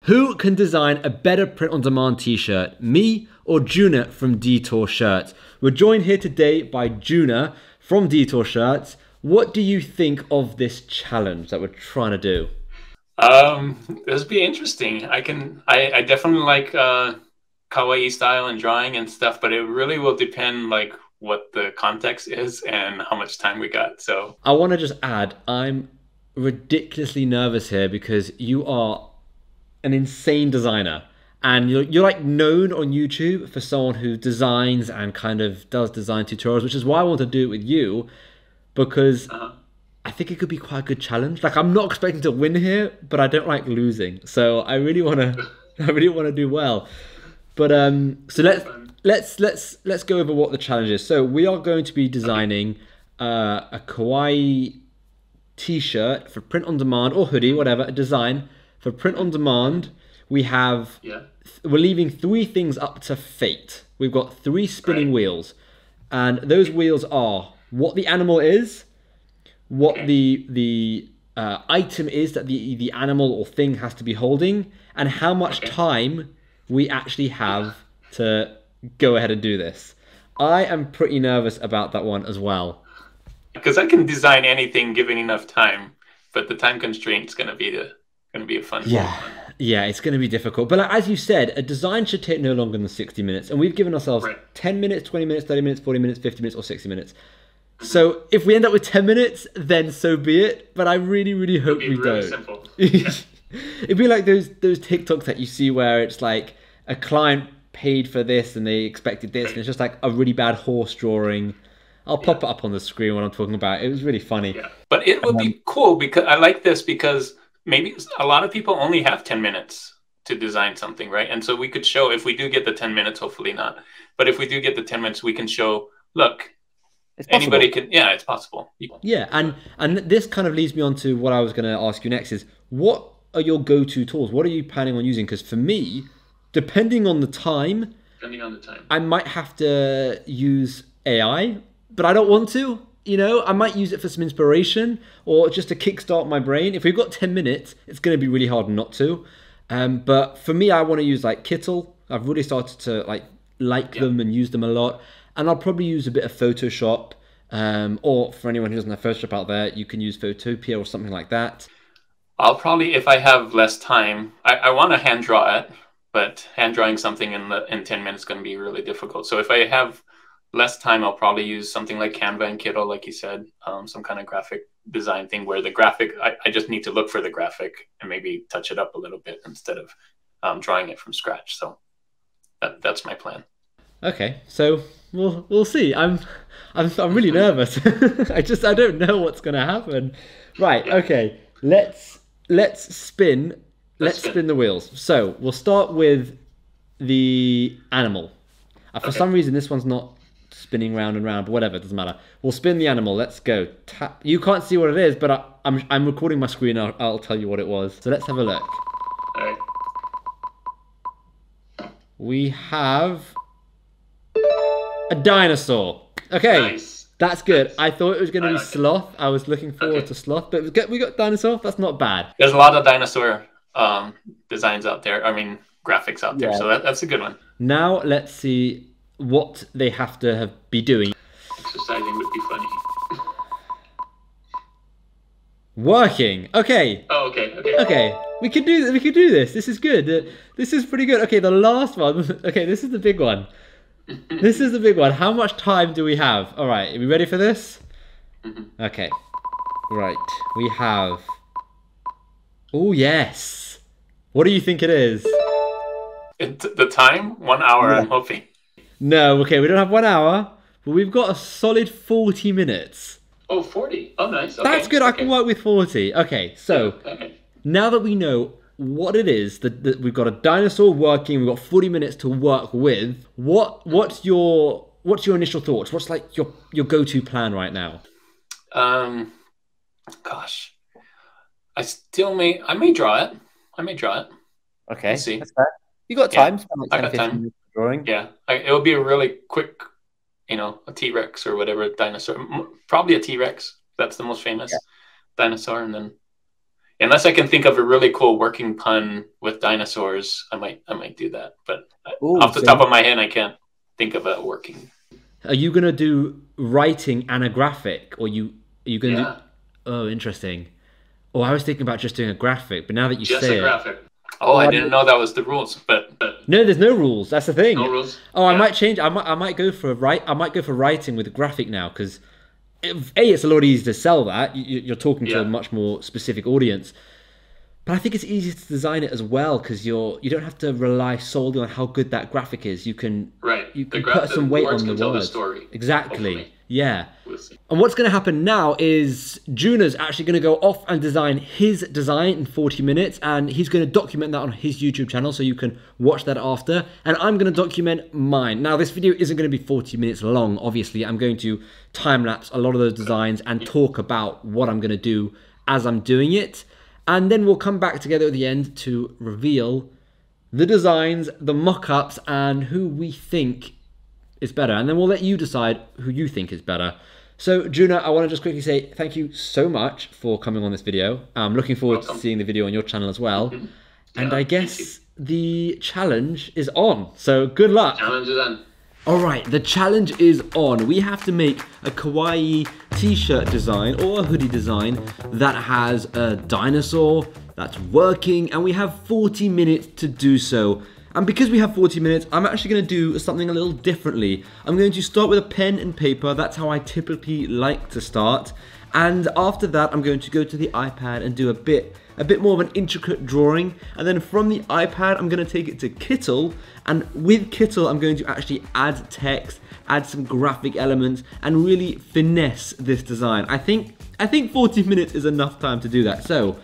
Who can design a better print-on-demand t-shirt, me or Juna from Detour Shirts? We're joined here today by Juna from Detour Shirts. What do you think of this challenge that we're trying to do? This would be interesting. I definitely like kawaii style and drawing and stuff, but it really will depend like what the context is and how much time we got. So I want to just add, I'm ridiculously nervous here because you are an insane designer. And you're like known on YouTube for someone who designs and kind of does design tutorials, which is why I want to do it with you because I think it could be quite a good challenge. Like I'm not expecting to win here, but I don't like losing. So I really want to I really want to do well. But so let's go over what the challenge is. So we are going to be designing a kawaii t-shirt for print on demand or hoodie, whatever, a design for print on demand. We have we're leaving three things up to fate. We've got three spinning wheels, and those wheels are what the animal is, what the item is that the animal or thing has to be holding, and how much time we actually have to go ahead and do this. I am pretty nervous about that one as well. because I can design anything given enough time, but the time constraint is going to be a fun one. Yeah, it's going to be difficult. But like, as you said, a design should take no longer than 60 minutes. And we've given ourselves 10 minutes, 20 minutes, 30 minutes, 40 minutes, 50 minutes, or 60 minutes. So if we end up with 10 minutes, then so be it. But I really, really hope we don't. Simple. It'd be like those TikToks that you see where it's like a client paid for this and they expected this. And it's just like a really bad horse drawing. I'll pop it up on the screen when I'm talking about it. It was really funny. Yeah. But it would be cool because I like this because maybe a lot of people only have 10 minutes to design something, right? And so we could show, if we do get the 10 minutes, hopefully not, but if we do get the 10 minutes, we can show, look, anybody can, it's possible. Yeah, and this kind of leads me on to what I was going to ask you next is, what are your go-to tools? What are you planning on using? Because for me, depending on the time, I might have to use AI, but I don't want to. You know, I might use it for some inspiration or just to kickstart my brain. If we've got 10 minutes, it's going to be really hard not to. But for me, I want to use like Kittle. I've really started to like them and use them a lot. And I'll probably use a bit of Photoshop. Or for anyone who doesn't have Photoshop out there, you can use Photopea or something like that. I'll probably, if I have less time, I want to hand draw it, but hand drawing something in 10 minutes is going to be really difficult. So if I have less time, I'll probably use something like Canva and Kittle, like you said, some kind of graphic design thing where the graphic, I just need to look for the graphic and maybe touch it up a little bit instead of drawing it from scratch. So that's my plan. Okay, so we'll see. I'm really nervous. I don't know what's gonna happen. Right. Okay. Let's spin. Let's spin the wheels. So we'll start with the animal. For some reason, this one's not spinning round and round, but whatever, it doesn't matter. We'll spin the animal. Let's go. Tap. You can't see what it is, but I'm recording my screen. I'll tell you what it was. So let's have a look. All right. We have a dinosaur. Okay, Nice. that's good. I thought it was going to be sloth. I was looking forward to sloth, but we got dinosaur. That's not bad. There's a lot of dinosaur designs out there. I mean, graphics out there. So that's a good one. Now let's see what they have to be doing. Exercising would be funny. Working. Okay. Oh, okay. Okay. We can do this. This is good. This is pretty good. Okay, the last one. Okay, this is the big one. This is the big one. How much time do we have? All right. Are we ready for this? Okay. Right. We have. Oh yes. What do you think it is? The time? 1 hour, I'm hoping. No, okay, we don't have 1 hour, but we've got a solid 40 minutes. Oh, 40. Oh, nice. Okay. That's good, I can work with 40. Okay, so now that we know what it is, that we've got a dinosaur working, we've got 40 minutes to work with, what's your initial thoughts? What's like your go-to plan right now? Gosh. I may draw it. Okay, Let's see. that's fair. You got time? I got time. Drawing. Yeah, it will be a really quick, a T-Rex or whatever dinosaur. Probably a T-Rex. That's the most famous dinosaur. And then, unless I can think of a really cool working pun with dinosaurs, I might do that. But Ooh, off the top of my head, I can't think of a working. Are you gonna do writing and a graphic, or are you gonna do? Oh, interesting. Oh, I was thinking about just doing a graphic, but now that you just say a graphic. Oh, I didn't know that was the rules. But no, there's no rules. That's the thing. No rules. Oh, I might change. I might go for I might go for writing with a graphic now because it's a lot easier to sell that. You're talking to a much more specific audience. But I think it's easier to design it as well because you don't have to rely solely on how good that graphic is. You can put some weight on the words. Story, exactly. Hopefully. Yeah. We'll see. And what's going to happen now is Juna's actually going to go off and design his design in 40 minutes, and he's going to document that on his YouTube channel so you can watch that after. And I'm going to document mine. Now, this video isn't going to be 40 minutes long, obviously. I'm going to time-lapse a lot of those designs and talk about what I'm going to do as I'm doing it. And then we'll come back together at the end to reveal the designs, the mock-ups, and who we think is better. And then we'll let you decide who you think is better. So, Juna, I want to just quickly say thank you so much for coming on this video. I'm looking forward to seeing the video on your channel as well. And I guess the challenge is on. So, good luck. Challenge is on. All right, the challenge is on. We have to make a kawaii t-shirt design or a hoodie design that has a dinosaur that's working, and we have 40 minutes to do so. And because we have 40 minutes, I'm actually going to do something a little differently. I'm going to start with a pen and paper. That's how I typically like to start. And after that, I'm going to go to the iPad and do a bit more of an intricate drawing. And then from the iPad, I'm going to take it to Kittle. And with Kittle, I'm going to actually add text, add some graphic elements, and really finesse this design. I think 40 minutes is enough time to do that. So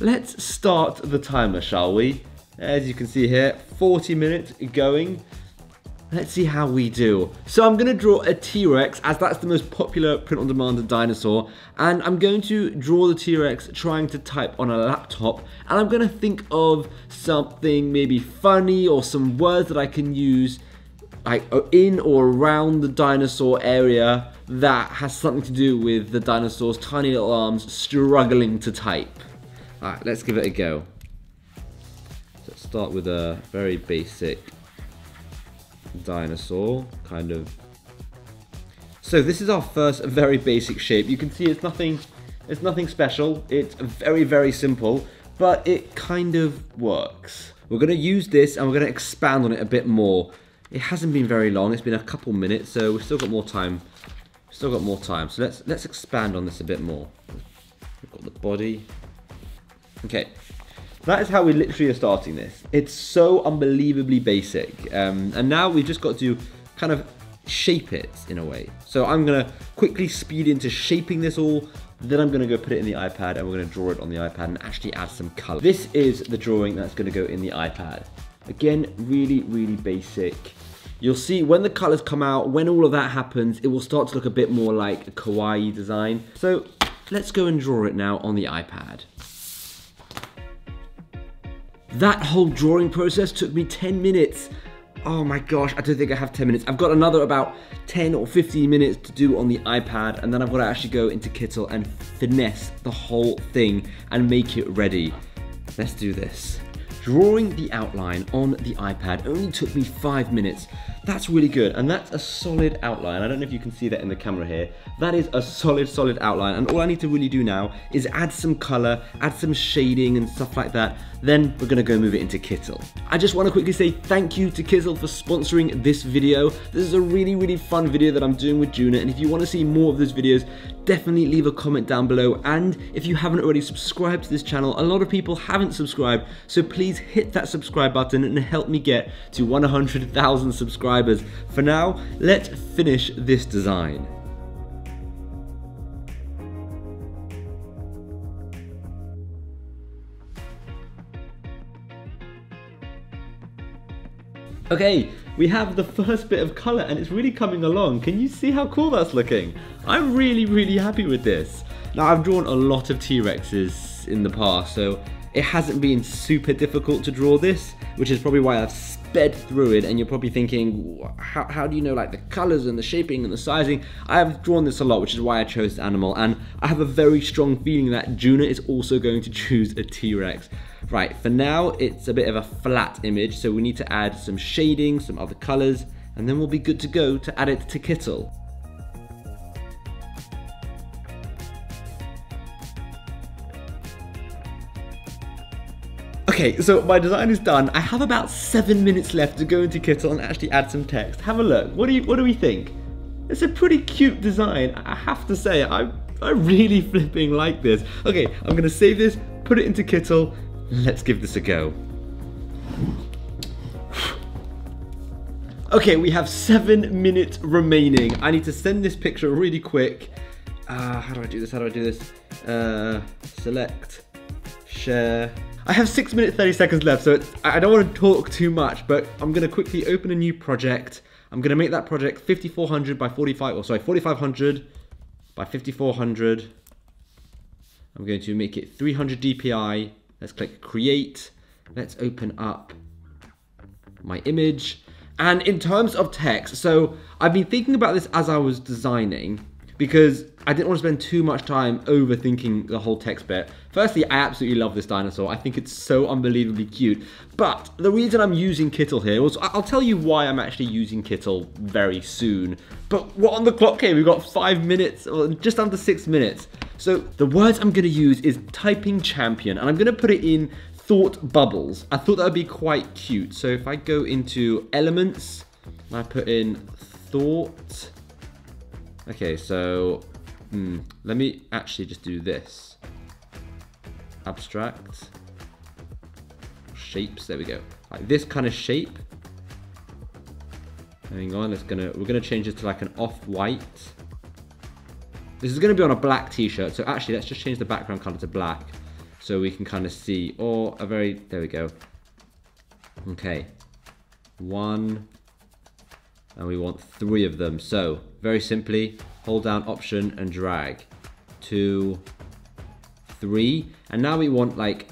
let's start the timer, shall we? As you can see here, 40 minutes going. Let's see how we do. So I'm going to draw a T-Rex, as that's the most popular print-on-demand dinosaur. And I'm going to draw the T-Rex trying to type on a laptop. And I'm going to think of something maybe funny or some words that I can use like in or around the dinosaur area that has something to do with the dinosaur's tiny little arms struggling to type. All right, let's give it a go. So let's start with a very basic dinosaur kind of. So this is our first very basic shape. You can see it's nothing special. It's very simple, but it kind of works. We're going to use this and we're going to expand on it a bit more. It hasn't been very long. It's been a couple minutes, so we've still got more time. So let's expand on this a bit more. We've got the body. Okay. That is how we literally are starting this. It's so unbelievably basic. And now we've just got to kind of shape it in a way. So I'm going to quickly speed into shaping this all. Then I'm going to go put it in the iPad and we're going to draw it on the iPad and actually add some color. This is the drawing that's going to go in the iPad. Again, really basic. You'll see when the colors come out, when all of that happens, it will start to look a bit more like a kawaii design. So let's go and draw it now on the iPad. That whole drawing process took me 10 minutes. Oh my gosh, I don't think I have 10 minutes. I've got another about 10 or 15 minutes to do on the iPad, and then I've got to actually go into Kittle and finesse the whole thing and make it ready. Let's do this. Drawing the outline on the iPad only took me 5 minutes. That's really good, and that's a solid outline. I don't know if you can see that in the camera here. That is a solid outline, and all I need to really do now is add some color, add some shading and stuff like that. Then we're gonna go move it into Kittle. I just wanna quickly say thank you to Kittle for sponsoring this video. This is a really fun video that I'm doing with Juna, and if you wanna see more of those videos, definitely leave a comment down below. And if you haven't already subscribed to this channel, a lot of people haven't subscribed, so please hit that subscribe button and help me get to 100,000 subscribers. For now, let's finish this design. Okay, we have the first bit of color and it's really coming along. Can you see how cool that's looking? I'm really happy with this. Now, I've drawn a lot of T-Rexes in the past, so It hasn't been super difficult to draw this, which is probably why I've sped through it, and you're probably thinking, how do you know like the colors and the shaping and the sizing? I have drawn this a lot, which is why I chose the animal, and I have a very strong feeling that Juna is also going to choose a T-Rex. Right, for now, it's a bit of a flat image, so we need to add some shading, some other colors, and then we'll be good to go to add it to Kittle. Okay, so my design is done. I have about 7 minutes left to go into Kittle and actually add some text. Have a look. What do we think? It's a pretty cute design. I have to say, I really flipping like this. Okay, I'm gonna save this, put it into Kittle. Let's give this a go. Okay, we have 7 minutes remaining. I need to send this picture really quick. How do I do this? How do I do this? Select, share. I have 6 minutes 30 seconds left, so I don't want to talk too much, but I'm going to quickly open a new project. I'm going to make that project 5400 by 4500 by 5400. I'm going to make it 300 DPI. Let's click create. Let's open up my image. And in terms of text, so I've been thinking about this as I was designing, because I didn't want to spend too much time overthinking the whole text bit. Firstly, I absolutely love this dinosaur. I think it's so unbelievably cute. But the reason I'm using Kittle here was, I'll tell you why I'm actually using Kittle very soon. But what on the clock here? We've got 5 minutes, or just under 6 minutes. So the words I'm going to use is typing champion, and I'm going to put it in thought bubbles. I thought that would be quite cute. So if I go into elements, and I put in thought. Okay, so let me actually just do this. Abstract shapes. There we go. Like this kind of shape. Hang on. We're gonna change this to like an off-white. This is gonna be on a black T-shirt. So actually, let's just change the background color to black, so we can kind of see. Or a very. There we go. Okay. 1. And we want 3 of them. So very simply, hold down Option and drag. 2, 3, and now we want like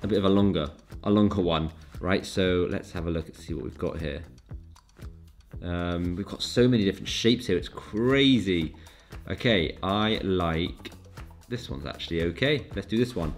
a bit of a longer one, right? So let's have a look and see what we've got here. We've got so many different shapes here. It's crazy. Okay, I like this one's actually okay. Let's do this one.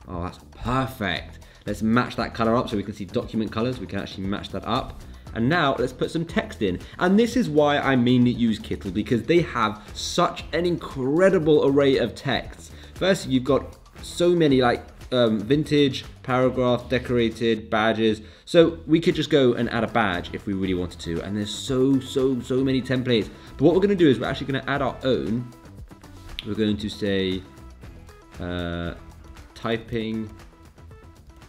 Oh, that's perfect. Let's match that color up so we can see document colors. We can actually match that up. And now let's put some text in. And this is why I mainly use Kittle, because they have such an incredible array of texts. First, you've got so many like vintage, paragraph, decorated, badges. So we could just go and add a badge if we really wanted to. And there's so many templates. But what we're going to do is we're actually going to add our own. We're going to say typing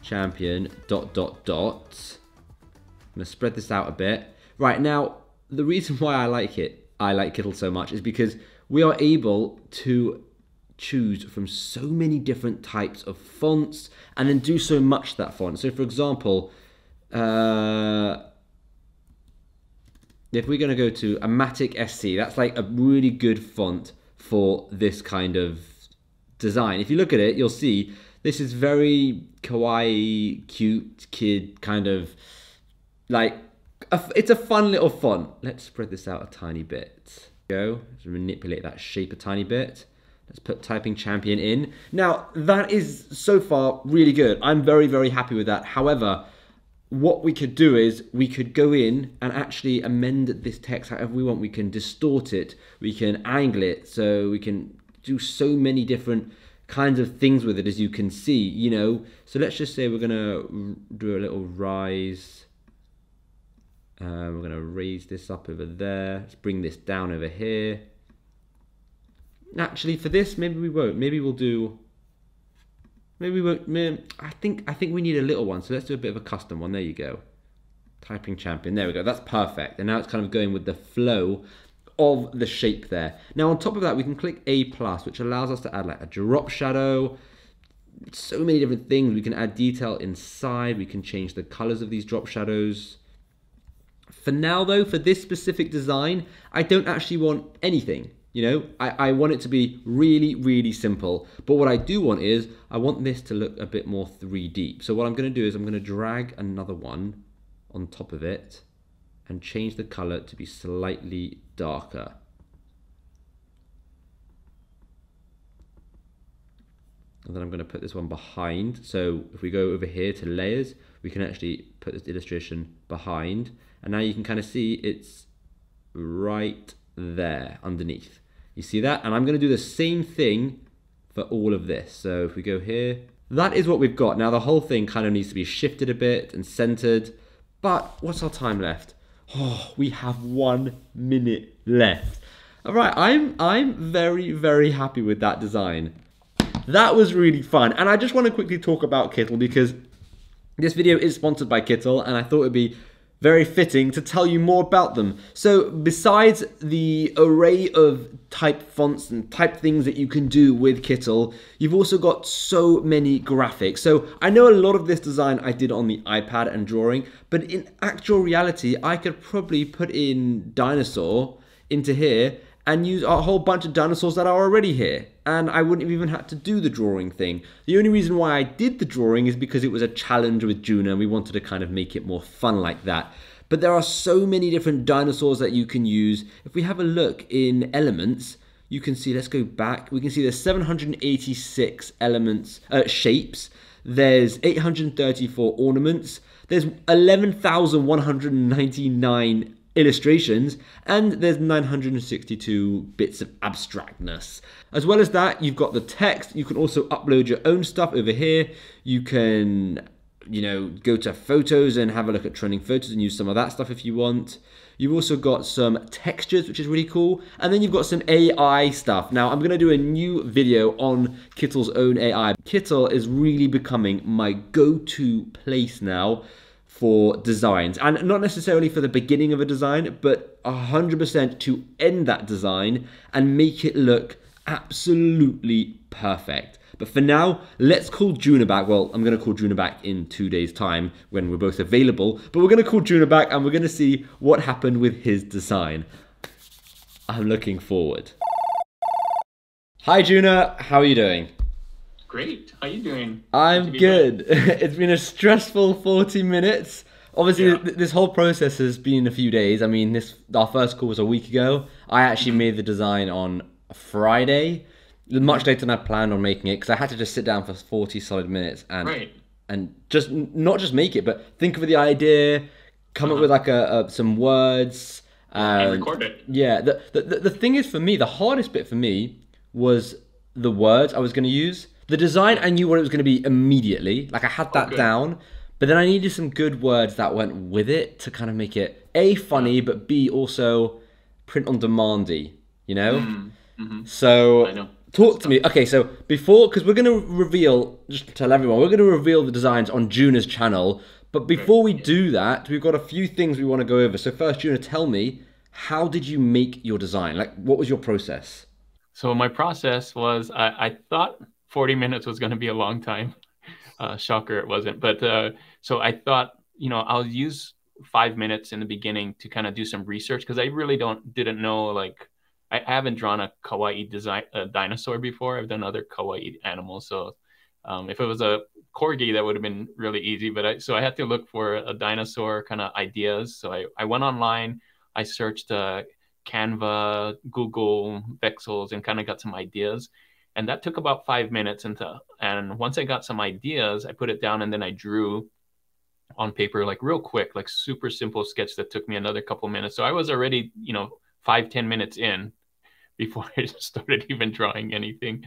champion ... I'm going to spread this out a bit. Right, now, the reason why I like Kittle so much is because we are able to choose from so many different types of fonts and then do so much to that font. So for example, if we're going to go to Amatic SC, that's like a really good font for this kind of design. If you look at it, you'll see this is very kawaii, cute kid kind of, like, it's a fun little font. Let's spread this out a tiny bit. Go, let's manipulate that shape a tiny bit. Let's put typing champion in. Now, that is so far really good. I'm very happy with that. However, what we could do is we could go in and actually amend this text however we want. We can distort it. We can angle it. So we can do so many different kinds of things with it, as you can see, you know. So let's just say we're gonna do a little rise. We're gonna raise this up over there. Let's bring this down over here. Actually, for this, maybe we won't. Maybe we'll do. Maybe we won't. I think we need a little one. So let's do a bit of a custom one. There you go. Typing champion. There we go. That's perfect. And now it's kind of going with the flow of the shape there. Now on top of that, we can click A+, which allows us to add like a drop shadow, so many different things. We can add detail inside. We can change the colors of these drop shadows. For now though, for this specific design, I don't actually want anything. You know, I want it to be really, really simple. But what I do want is, I want this to look a bit more 3D. So what I'm going to do is I'm going to drag another one on top of it and change the color to be slightly darker. And then I'm going to put this one behind. So if we go over here to layers, we can actually put this illustration behind. And now you can kind of see it's right there underneath. You see that? And I'm going to do the same thing for all of this. So if we go here, that is what we've got. Now the whole thing kind of needs to be shifted a bit and centered. But what's our time left? Oh, we have 1 minute left. All right, I'm very, very happy with that design. That was really fun. And I just want to quickly talk about Kittle because this video is sponsored by Kittle, and I thought it'd be very fitting to tell you more about them. So besides the array of type fonts and type things that you can do with Kittle, you've also got so many graphics. So I know a lot of this design I did on the iPad and drawing, but in actual reality, I could probably put in dinosaur into here and use a whole bunch of dinosaurs that are already here. And I wouldn't have even had to do the drawing thing. The only reason why I did the drawing is because it was a challenge with Juna and we wanted to kind of make it more fun like that. But there are so many different dinosaurs that you can use. If we have a look in elements, you can see, let's go back. We can see there's 786 elements, shapes. There's 834 ornaments. There's 11,199 illustrations, and there's 962 bits of abstractness. As well as that, you've got the text. You can also upload your own stuff over here. You can, you know, go to photos and have a look at trending photos and use some of that stuff if you want. You've also got some textures, which is really cool. And then you've got some AI stuff. Now, I'm going to do a new video on Kittle's own AI. Kittle is really becoming my go-to place now for designs, and not necessarily for the beginning of a design, but 100% to end that design and make it look absolutely perfect. But for now, let's call Juna back. Well, I'm going to call Juna back in 2 days' time when we're both available, but we're going to call Juna back and we're going to see what happened with his design. I'm looking forward. Hi Juna, how are you doing? Great. How you doing? I'm good. It's been a stressful 40 minutes. Obviously, this whole process has been a few days. I mean, our first call was a week ago. I actually made the design on Friday, much later than I planned on making it, because I had to just sit down for 40 solid minutes and just not just make it, but think of the idea, come up with like some words, and record it. Yeah. The thing is, for me, the hardest bit for me was the words I was going to use. The design, I knew what it was going to be immediately. Like I had that down, but then I needed some good words that went with it to kind of make it A, funny, but B, also print on demandy, you know? So I know. Talk to me. Okay, so before, because we're going to reveal, just to tell everyone, we're going to reveal the designs on Juna's channel. But before we do that, we've got a few things we want to go over. So first, Juna, tell me, how did you make your design? Like, what was your process? So my process was, I thought 40 minutes was going to be a long time. Shocker, it wasn't. But so I thought, I'll use 5 minutes in the beginning to kind of do some research, because I really didn't know, like, I haven't drawn a kawaii dinosaur before. I've done other kawaii animals. So if it was a corgi, that would have been really easy. But so I had to look for a dinosaur kind of ideas. So I went online, I searched Canva, Google, Vexels, and kind of got some ideas. And that took about 5 minutes. And once I got some ideas, I put it down and then I drew on paper, like real quick, like super simple sketch that took me another couple minutes. So I was already, 5-10 minutes in before I started even drawing anything.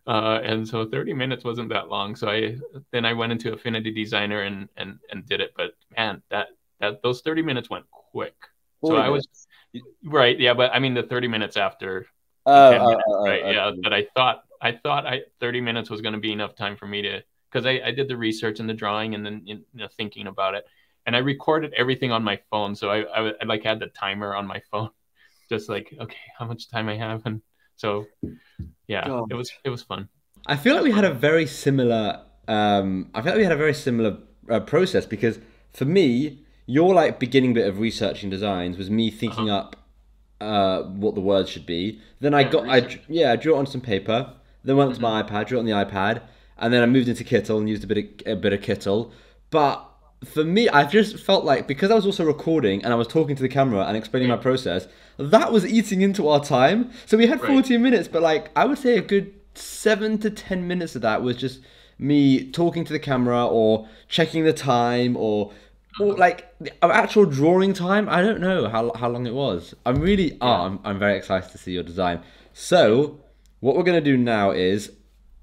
And so 30 minutes wasn't that long. So I went into Affinity Designer and did it. But man, those 30 minutes went quick. So I was right. Yeah. But I mean, the 30 minutes after. Yeah. But I thought 30 minutes was going to be enough time for me to, because I did the research and the drawing and then thinking about it, and I recorded everything on my phone. So I like had the timer on my phone, just like, okay, how much time I have. And so yeah, it was fun. I feel like we had a very similar process, because for me, your like beginning bit of researching designs was me thinking up what the words should be. Then Yeah, I drew it on some paper. Then went to my iPad, drew it on the iPad, and then I moved into Kittle and used a bit of Kittle. But for me, I just felt like because I was also recording and I was talking to the camera and explaining my process, that was eating into our time. So we had 14 minutes, but like I would say a good 7 to 10 minutes of that was just me talking to the camera or checking the time or like actual drawing time. I don't know how long it was. I'm very excited to see your design. So what we're going to do now is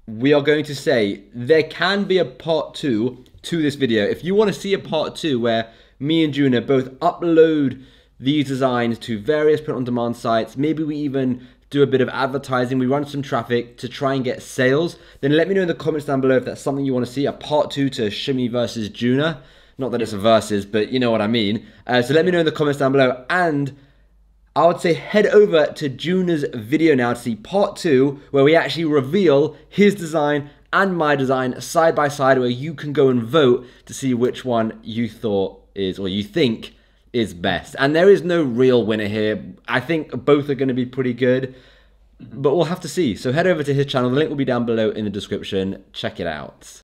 we are going to say there can be a part 2 to this video. If you want to see a part 2 where me and Juna both upload these designs to various print-on-demand sites, maybe we even do a bit of advertising, we run some traffic to try and get sales, then let me know in the comments down below if that's something you want to see, a part 2 to Shimmy versus Juna. Not that it's a versus, but you know what I mean. So let me know in the comments down below, and I would say head over to Juna's video now to see part 2, where we actually reveal his design and my design side by side, where you can go and vote to see which one you thought is, or you think is best. And there is no real winner here. I think both are going to be pretty good, but we'll have to see. So head over to his channel. The link will be down below in the description. Check it out.